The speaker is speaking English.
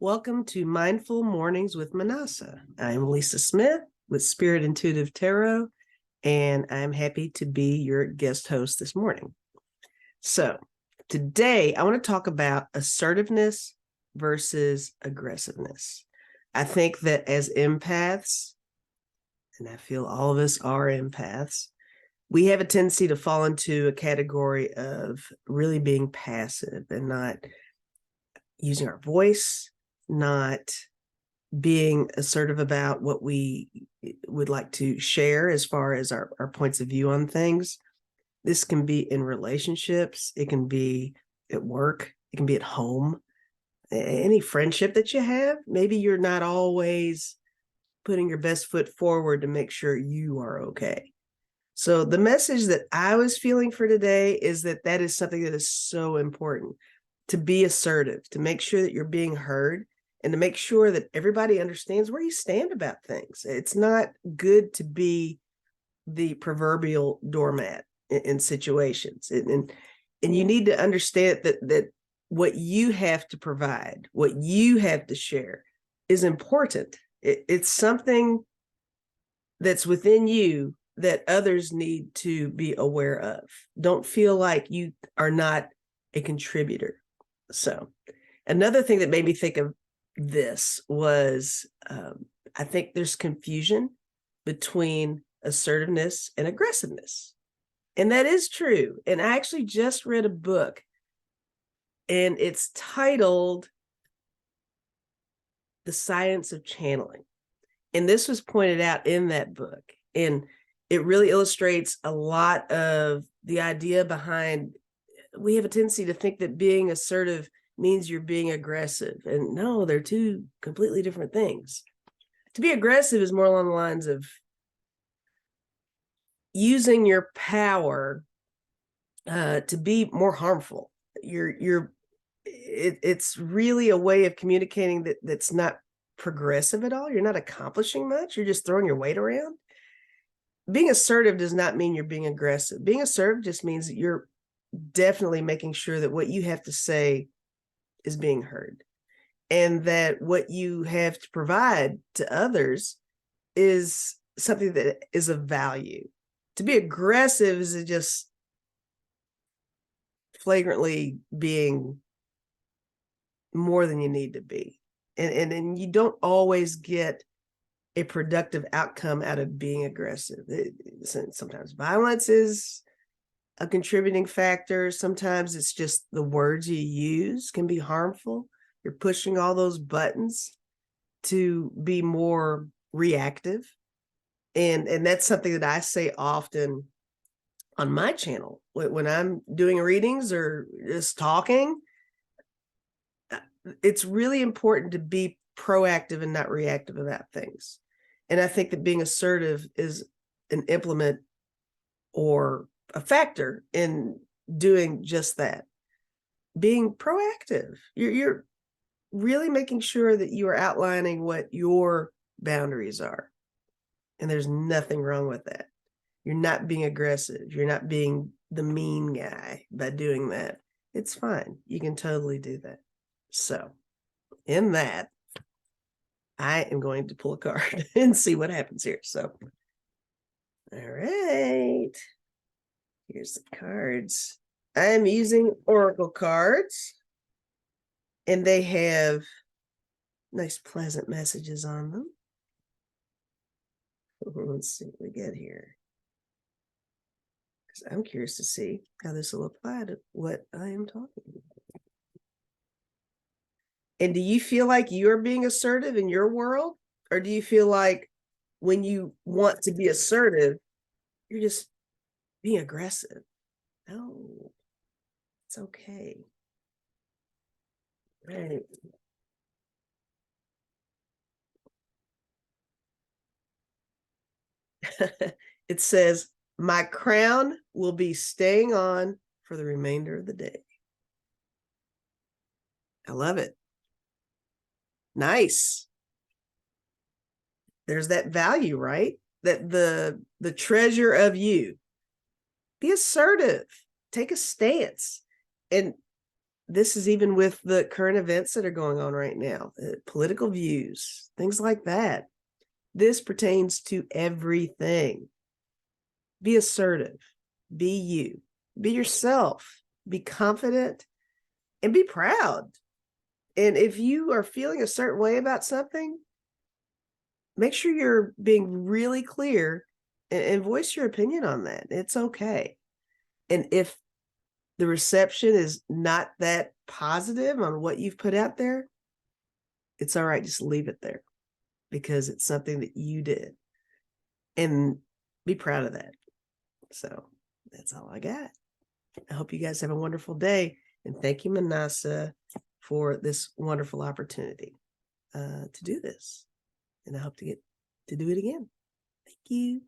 Welcome to Mindful Mornings with Minnassa. I'm Lisa Smith with Spirit Intuitive Tarot, and I'm happy to be your guest host this morning. So today I want to talk about assertiveness versus aggressiveness. I think that as empaths, and I feel all of us are empaths, we have a tendency to fall into a category of really being passive and not using our voice, not being assertive about what we would like to share as far as our points of view on things. This can be in relationships, it can be at work, it can be at home, any friendship that you have. Maybe you're not always putting your best foot forward to make sure you are okay. So the message that I was feeling for today is that is something that is so important, to be assertive, to make sure that you're being heard, and to make sure that everybody understands where you stand about things. It's not good to be the proverbial doormat in situations. And you need to understand that what you have to provide, what you have to share is important. It's something that's within you that others need to be aware of. Don't feel like you are not a contributor. So another thing that made me think of this was I think there's confusion between assertiveness and aggressiveness. And that is true. And I actually just read a book, and it's titled The Science of Channeling. And this was pointed out in that book. And it really illustrates a lot of the idea behind, we have a tendency to think that being assertive means you're being aggressive. And no, they're two completely different things. To be aggressive is more along the lines of using your power to be more harmful. It's really a way of communicating that's not progressive at all. You're not accomplishing much. You're just throwing your weight around. Being assertive does not mean you're being aggressive. Being assertive just means that you're definitely making sure that what you have to say is being heard, and that what you have to provide to others is something that is of value. To be aggressive is just flagrantly being more than you need to be. And you don't always get a productive outcome out of being aggressive. Sometimes violence is a contributing factor. Sometimes it's just the words you use can be harmful. You're pushing all those buttons to be more reactive. And that's something that I say often on my channel when I'm doing readings or just talking. It's really important to be proactive and not reactive about things. And I think that being assertive is an implement or a factor in doing just that. Being proactive. You're really making sure that you are outlining what your boundaries are. And there's nothing wrong with that. You're not being aggressive. You're not being the mean guy by doing that. It's fine. You can totally do that. So in that, I am going to pull a card and see what happens here. So, all right. Here's the cards. I'm using Oracle cards, and they have nice, pleasant messages on them. Let's see what we get here, because I'm curious to see how this will apply to what I am talking about. And do you feel like you're being assertive in your world? Or do you feel like when you want to be assertive, you're just being aggressive? No, it's okay. Right. It says, my crown will be staying on for the remainder of the day. I love it. Nice. There's that value, right? That the treasure of you. Be assertive. Take a stance. And this is even with the current events that are going on right now, political views, things like that. This pertains to everything. Be assertive, be you, be yourself, be confident, and be proud. And if you are feeling a certain way about something, make sure you're being really clear and voice your opinion on that. It's okay. And if the reception is not that positive on what you've put out there, it's all right. Just leave it there because it's something that you did, and be proud of that. So that's all I got. I hope you guys have a wonderful day, and thank you, Minnassa, for this wonderful opportunity to do this. And I hope to get to do it again. Thank you.